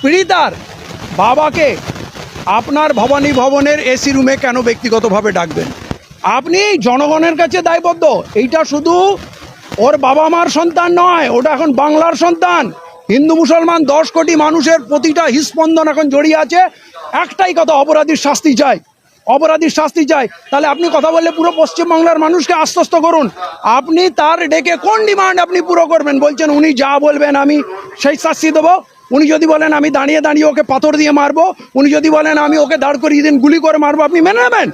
পীড়িতার বাবাকে আপনার ভবানী ভবনের এসি রুমে কেন ব্যক্তিগতভাবে ডাকবেন? আপনি জনগণের কাছে দায়বদ্ধ। এইটা শুধু ওর বাবা মার সন্তান নয়, ওটা এখন বাংলার সন্তান। হিন্দু মুসলমান 10 কোটি মানুষের প্রতিটা হৃস্পন্দন এখন জড়িয়ে আছে। একটাই কথা, অপরাধীর শাস্তি চাই, অপরাধীর শাস্তি চাই। তাহলে আপনি কথা বললে পুরো পশ্চিমবাংলার মানুষকে আশ্বস্ত করুন। আপনি তার ডেকে কোন ডিমান্ড আপনি পুরো করবেন? বলছেন উনি যা বলবেন আমি সেই শাস্তি দেবো। উনি যদি বলেন আমি দাঁড়িয়ে দাঁড়িয়ে ওকে পাথর দিয়ে মারবো, উনি যদি বলেন আমি ওকে দাঁড় করিয়ে দিন গুলি করে মারবো, আপনি মেনে নেবেন?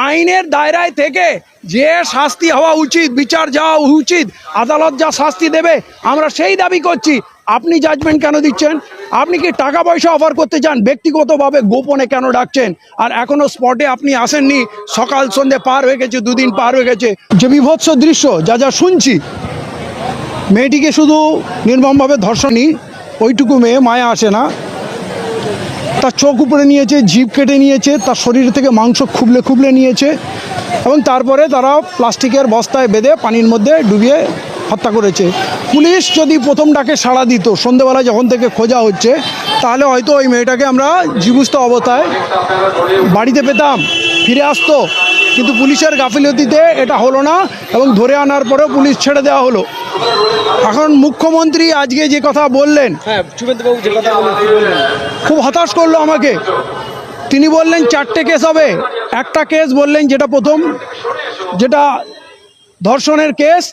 আইনের দায়রায় থেকে যে শাস্তি হওয়া উচিত, বিচার যাওয়া উচিত, আদালত যা শাস্তি দেবে আমরা সেই দাবি করছি। আপনি জাজমেন্ট কেন দিচ্ছেন? আপনি কি টাকা পয়সা অফার করতে চান? ব্যক্তিগতভাবে গোপনে কেন ডাকছেন? আর এখনো স্পটে আপনি আসেননি। সকাল সন্ধে পার হয়ে গেছে, 2 দিন পার হয়ে গেছে। যে বিভৎস দৃশ্য যা যা শুনছি, মেয়েটিকে শুধু নির্মমভাবে ধর্ষণই, ওইটুকু মেয়ে, মায়া আসে না। তার চোখ উপরে নিয়েছে, জিভ কেটে নিয়েছে, তার শরীর থেকে মাংস খুবলে খুবলে নিয়েছে এবং তারপরে তারা প্লাস্টিকের বস্তায় বেঁধে পানির মধ্যে ডুবিয়ে হত্যা করেছে। পুলিশ যদি প্রথম ডাকে সাড়া দিত, সন্ধেবেলা যখন থেকে খোঁজা হচ্ছে, তাহলে হয়তো ওই মেয়েটাকে আমরা জীবুস্থ অবস্থায় বাড়িতে পেতাম, ফিরে আসতো। কিন্তু পুলিশের গাফিলতিতে এটা হলো না এবং ধরে আনার পরেও পুলিশ ছেড়ে দেওয়া হলো। এখন মুখ্যমন্ত্রী আজকে যে কথা বললেন, খুব হতাশ করলো আমাকে। তিনি বললেন 4টে কেস হবে। একটা কেস বললেন যেটা প্রথম, যেটা ধর্ষণের কেস,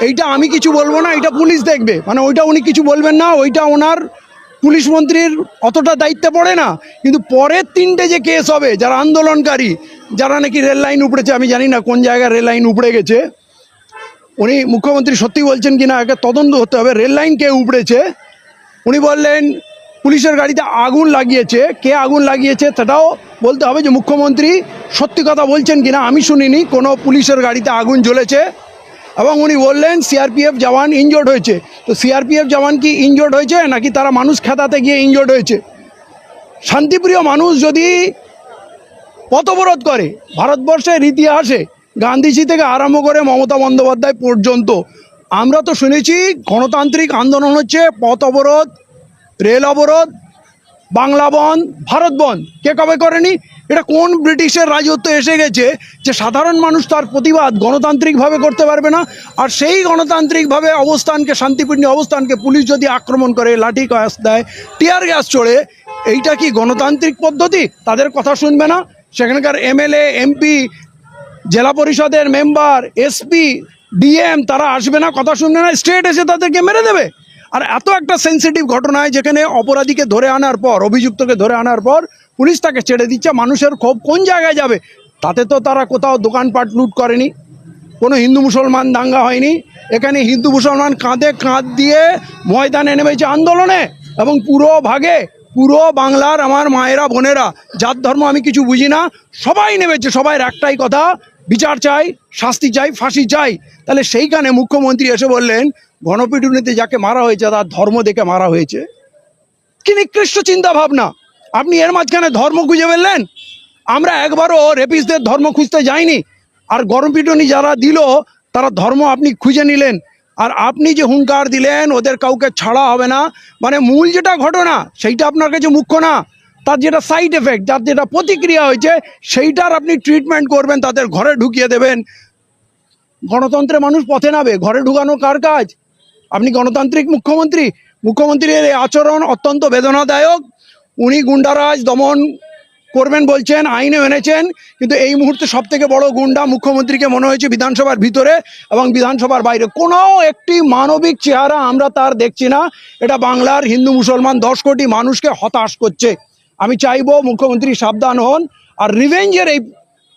এইটা আমি কিছু বলবো না, এটা পুলিশ দেখবে। মানে ওইটা উনি কিছু বলবেন না, ওইটা ওনার পুলিশ মন্ত্রীর অতটা দায়িত্বে পড়ে না। কিন্তু পরের 3টে যে কেস হবে, যারা আন্দোলনকারী, যারা নাকি রেল লাইন উপড়েছে, আমি জানি না কোন জায়গায় রেল লাইন উপড়ে গেছে, উনি মুখ্যমন্ত্রী সত্যি বলছেন কিনা আগে তদন্ত করতে হবে। রেল লাইন কে উপড়েছে? উনি বললেন পুলিশের গাড়িতে আগুন লাগিয়েছে। কে আগুন লাগিয়েছে সেটাও বলতে হবে যে মুখ্যমন্ত্রী সত্যি কথা বলছেন কিনা। আমি শুনিনি কোনো পুলিশের গাড়িতে আগুন জ্বলেছে। এবং উনি বললেন সিআরপিএফ জওয়ান ইনজোর্ড হয়েছে। তো সিআরপিএফ জওয়ান কি ইনজোর্ড হয়েছে নাকি তারা মানুষ খেদাতে গিয়ে ইনজোর্ড হয়েছে? শান্তিপ্রিয় মানুষ যদি পথ অবরোধ করে, ভারতবর্ষের ইতিহাসে গান্ধীজি থেকে আরম্ভ করে মমতা বন্দ্যোপাধ্যায় পর্যন্ত আমরা তো শুনেছি গণতান্ত্রিক আন্দোলন হচ্ছে পথ অবরোধ, রেল অবরোধ, বাংলা বন্ধ, ভারত বন্ধ। কে কবে করেনি? এটা কোন ব্রিটিশের রাজত্ব এসে গেছে যে সাধারণ মানুষ তার প্রতিবাদ গণতান্ত্রিকভাবে করতে পারবে না? আর সেই গণতান্ত্রিকভাবে অবস্থানকে, শান্তিপূর্ণ অবস্থানকে পুলিশ যদি আক্রমণ করে, লাঠি গ্যাস দেয়, টিয়ার গ্যাস ছোড়ে, এইটা কি গণতান্ত্রিক পদ্ধতি? তাদের কথা শুনবে না? সেখানকার এমএলএ, এমপি, জেলা পরিষদের মেম্বার, এসপি, ডিএম, তারা আসবে না, কথা শুনবে না, স্টেট এসে তাদেরকে মেরে দেবে। আর এত একটা সেন্সিটিভ ঘটনায় যেখানে অপরাধীকে ধরে আনার পর, অভিযুক্তকে ধরে আনার পর পুলিশ তাকে ছেড়ে দিচ্ছে, মানুষের ক্ষোভ কোন জায়গায় যাবে? তাতে তো তারা কোথাও দোকানপাট লুট করেনি, কোনো হিন্দু মুসলমান দাঙ্গা হয়নি। এখানে হিন্দু মুসলমান কাঁধে কাঁধ দিয়ে ময়দানে নেমেছে আন্দোলনে এবং পুরো বাংলার আমার মায়েরা, বোনেরা, যার ধর্ম আমি কিছু বুঝি না, সবাই নেমেছে। সবাই একটাই কথা, বিচার চাই, শাস্তি চাই, ফাঁসি চাই। তাহলে সেইখানে মুখ্যমন্ত্রী এসে বললেন গণপিটুনিতে যাকে মারা হয়েছে তার ধর্ম দেখে মারা হয়েছে। কি নিকৃষ্ট চিন্তা ভাবনা! আপনি এর মাঝখানে ধর্ম খুঁজে ফেললেন। আমরা একবারও রেপিসদের ধর্ম খুঁজতে যাইনি। আর গণপিটুনি যারা দিল তারা ধর্ম আপনি খুঁজে নিলেন। আর আপনি যে হুঙ্কার দিলেন ওদের কাউকে ছাড়া হবে না, মানে মূল যেটা ঘটনা সেইটা আপনার কাছে মুখ্য না, তার যেটা সাইড এফেক্ট, যার যেটা প্রতিক্রিয়া হয়েছে সেইটার আপনি ট্রিটমেন্ট করবেন, তাদের ঘরে ঢুকিয়ে দেবেন। গণতন্ত্রে মানুষ পথে নামে, ঘরে ঢুকানো কার কাজ? আপনি গণতান্ত্রিক মুখ্যমন্ত্রীর এই আচরণ অত্যন্ত বেদনাদায়ক। উনি গুন্ডারাজ দমন করবেন বলছেন, আইনে এনেছেন, কিন্তু এই মুহূর্তে সব থেকে বড় গুন্ডা মুখ্যমন্ত্রীকে মনে হয়েছে বিধানসভার ভিতরে এবং বিধানসভার বাইরে। কোনো একটি মানবিক চেহারা আমরা তার দেখছি না। এটা বাংলার হিন্দু মুসলমান 10 কোটি মানুষকে হতাশ করছে। আমি চাইবো মুখ্যমন্ত্রী সাবধান হন। আর রিভেঞ্জের এই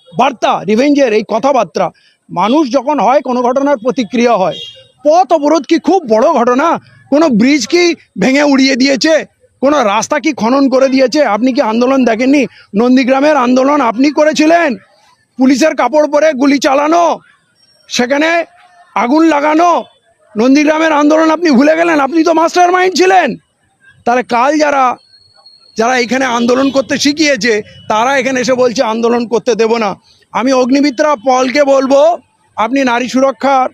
বার্তা, রিভেঞ্জের এই কথাবার্তা, মানুষ যখন হয় কোনো ঘটনার প্রতিক্রিয়া হয়। পথ অবরোধ কি খুব বড় ঘটনা? কোনো ব্রিজ কি ভেঙে উড়িয়ে দিয়েছে? কোনো রাস্তা কি খনন করে দিয়েছে? আপনি কি আন্দোলন দেখেননি? নন্দীগ্রামের আন্দোলন আপনি করেছিলেন। পুলিশের কাপড় পরে গুলি চালানো, সেখানে আগুন লাগানো, নন্দীগ্রামের আন্দোলন আপনি ভুলে গেলেন? আপনি তো মাস্টার মাইন্ড ছিলেন। তাহলে কাল যারা এখানে আন্দোলন করতে শিখিয়েছে তারা এখানে এসে বলছে আন্দোলন করতে দেব না। আমি অগ্নিমিত্রা পলকে বলবো, আপনি নারী সুরক্ষার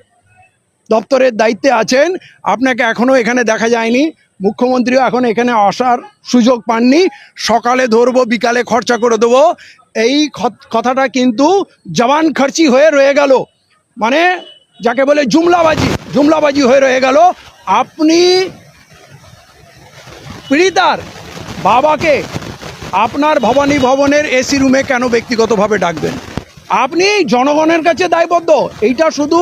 দপ্তরের দায়িত্বে আছেন, আপনাকে এখনও এখানে দেখা যায়নি। মুখ্যমন্ত্রীও এখন এখানে আসার সুযোগ পাননি, সকালে ধরবো বিকালে খরচা করে দেবো, এই কথাটা কিন্তু জবান খরচি হয়ে রয়ে গেল, মানে যাকে বলে জুমলাবাজি হয়ে রয়ে গেল। আপনি পীড়িতার বাবাকে আপনার ভবানী ভবনের এসি রুমে কেন ব্যক্তিগতভাবে ডাকবেন? আপনি জনগণের কাছে দায়বদ্ধ। এইটা শুধু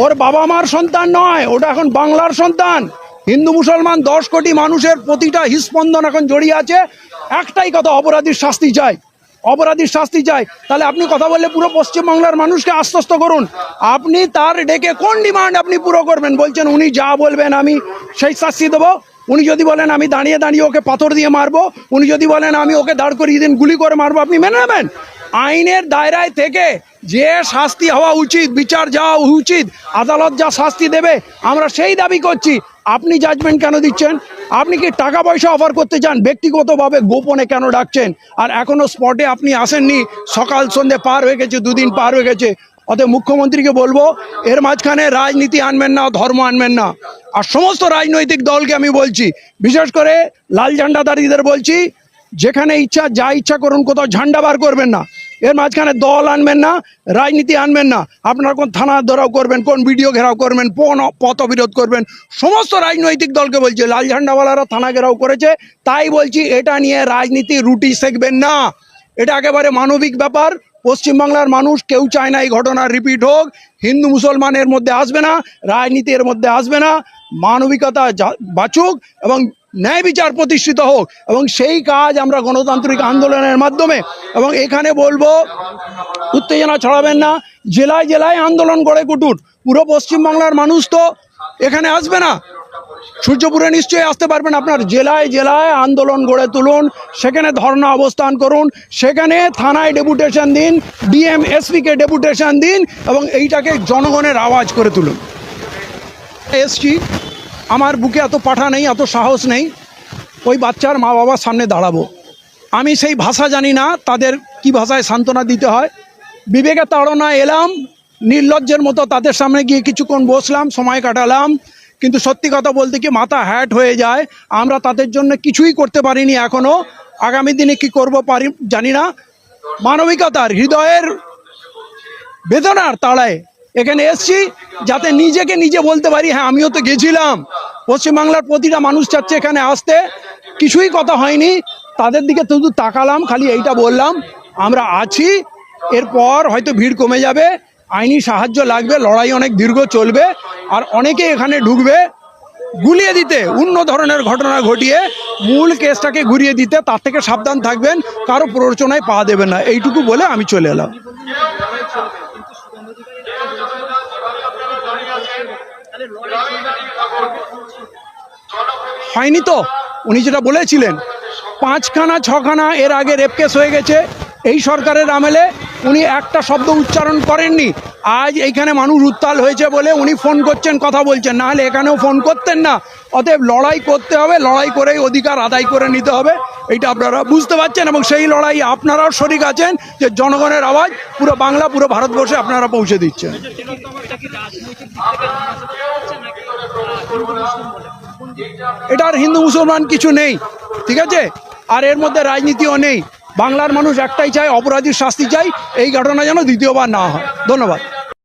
ওর বাবা মার সন্তান নয়, ওটা এখন বাংলার সন্তান। হিন্দু মুসলমান 10 কোটি মানুষের প্রতিটা হৃস্পন্দন এখন জড়িয়ে আছে। একটাই কথা, অপরাধীর শাস্তি চাই, অপরাধীর শাস্তি চাই। তাহলে আপনি কথা বললে পুরো পশ্চিমবাংলার মানুষকে আশ্বস্ত করুন। আপনি তার ডেকে কোন ডিমান্ড আপনি পুরো করবেন? বলছেন উনি যা বলবেন আমি সেই শাস্তি দেবো। উনি যদি বলেন আমি দাঁড়িয়ে দাঁড়িয়ে ওকে পাথর দিয়ে মারবো, উনি যদি বলেন আমি ওকে দাঁড় করিয়ে দিন গুলি করে মারবো, আপনি মেনে নেবেন? আইনের দায়রায় থেকে যে শাস্তি হওয়া উচিত, বিচার যাওয়া উচিত, আদালত যা শাস্তি দেবে আমরা সেই দাবি করছি। আপনি জাজমেন্ট কেন দিচ্ছেন? আপনি কি টাকা পয়সা অফার করতে চান? ব্যক্তিগতভাবে গোপনে কেন ডাকছেন? আর এখনো স্পটে আপনি আসেননি, সকাল সন্ধে পার হয়ে গেছে, 2 দিন পার হয়ে গেছে। অতএব মুখ্যমন্ত্রীকে বলবো এর মাঝখানে রাজনীতি আনবেন না, ধর্ম আনবেন না। আর সমস্ত রাজনৈতিক দলকে আমি বলছি, বিশেষ করে লাল ঝান্ডাধারীদের বলছি, যেখানে ইচ্ছা যা ইচ্ছা করুন, কোথাও ঝান্ডা বার করবেন না। এর মাঝখানে দল আনবেন না, রাজনীতি আনবেন না। আপনারা কোন থানা ধরাও করবেন, কোন ভিডিও ঘেরাও করবেন, পথ অবিরোধ করবেন, সমস্ত রাজনৈতিক দলকে বলছে, লাল ঝান্ডাওয়ালারা থানা ঘেরাও করেছে, তাই বলছি এটা নিয়ে রাজনীতি রুটি শেখবেন না। এটা একেবারে মানবিক ব্যাপার। পশ্চিমবাংলার মানুষ কেউ চায় না এই ঘটনা রিপিট হোক। হিন্দু মুসলমানের মধ্যে আসবে না, রাজনীতি এর মধ্যে আসবে না। মানবিকতা বাঁচুক এবং ন্যায় বিচার প্রতিষ্ঠিত হোক, এবং সেই কাজ আমরা গণতান্ত্রিক আন্দোলনের মাধ্যমে, এবং এখানে বলবো উত্তেজনা ছড়াবেন না, জেলায় জেলায় আন্দোলন গড়ে কুটুন। পুরো পশ্চিমবাংলার মানুষ তো এখানে আসবে না, সূর্যপুরে নিশ্চয়ই আসতে পারবেন। আপনার জেলায় জেলায় আন্দোলন গড়ে তুলুন, সেখানে ধর্ণা অবস্থান করুন, সেখানে থানায় ডেপুটেশন দিন, ডিএম এসপিকে ডেপুটেশন দিন, এবং এইটাকে জনগণের আওয়াজ করে তুলুন। এসছি, আমার বুকে এত পাঠা নেই, এত সাহস নেই ওই বাচ্চার মা বাবার সামনে দাঁড়াবো। আমি সেই ভাষা জানি না, তাদের কি ভাষায় সান্ত্বনা দিতে হয়। বিবেকে তাড়না এলাম, নির্লজ্জের মতো তাদের সামনে গিয়ে কিছুক্ষণ বসলাম, সময় কাটালাম, কিন্তু সত্যি কথা বলতে কি মাথা হ্যাট হয়ে যায়। আমরা তাদের জন্য কিছুই করতে পারিনি এখনও, আগামী দিনে কি করব পারি জানি না। মানবিকতার, হৃদয়ের বেদনার তাড়ায় এখানে এসছি, যাতে নিজেকে নিজে বলতে পারি হ্যাঁ আমিও তো গেছিলাম। পশ্চিমবাংলার প্রতিটা মানুষ চাচ্ছে এখানে আসতে, কিছুই কথা হয়নি, তাদের দিকে শুধু তাকালাম, খালি এইটা বললাম আমরা আছি। এরপর হয়তো ভিড় কমে যাবে, আইনি সাহায্য লাগবে, লড়াই অনেক দীর্ঘ চলবে, আর অনেকে এখানে ঢুকবে গুলিয়ে দিতে, অন্য ধরনের ঘটনা ঘটিয়ে মূল কেসটাকে ঘুরিয়ে দিতে। তার থেকে সাবধান থাকবেন, কারো প্ররোচনায় পা দেবেন না, এইটুকু বলে আমি চলে এলাম। হয়নি তো, উনি যেটা বলেছিলেন 5খানা 6খানা এর আগে রেপ কেস হয়ে গেছে এই সরকারের আমলে, উনি একটা শব্দ উচ্চারণ করেননি। আজ এইখানে মানুষ উত্তাল হয়েছে বলে উনি ফোন করছেন, কথা বলছেন, না হলে এখানেও ফোন করতেন না। অতএব লড়াই করতে হবে, লড়াই করেই অধিকার আদায় করে নিতে হবে, এইটা আপনারা বুঝতে পারছেন, এবং সেই লড়াই আপনারাও শরিক আছেন, যে জনগণের আওয়াজ পুরো বাংলা, পুরো ভারতবর্ষে আপনারা পৌঁছে দিচ্ছেন। এটার হিন্দু মুসলমান কিছু নেই, ঠিক আছে, আর এর মধ্যে রাজনীতিও নেই। বাংলার মানুষ একটাই চায়, অপরাধীর শাস্তি চাই, এই ঘটনা যেন দ্বিতীয়বার না হয়। ধন্যবাদ।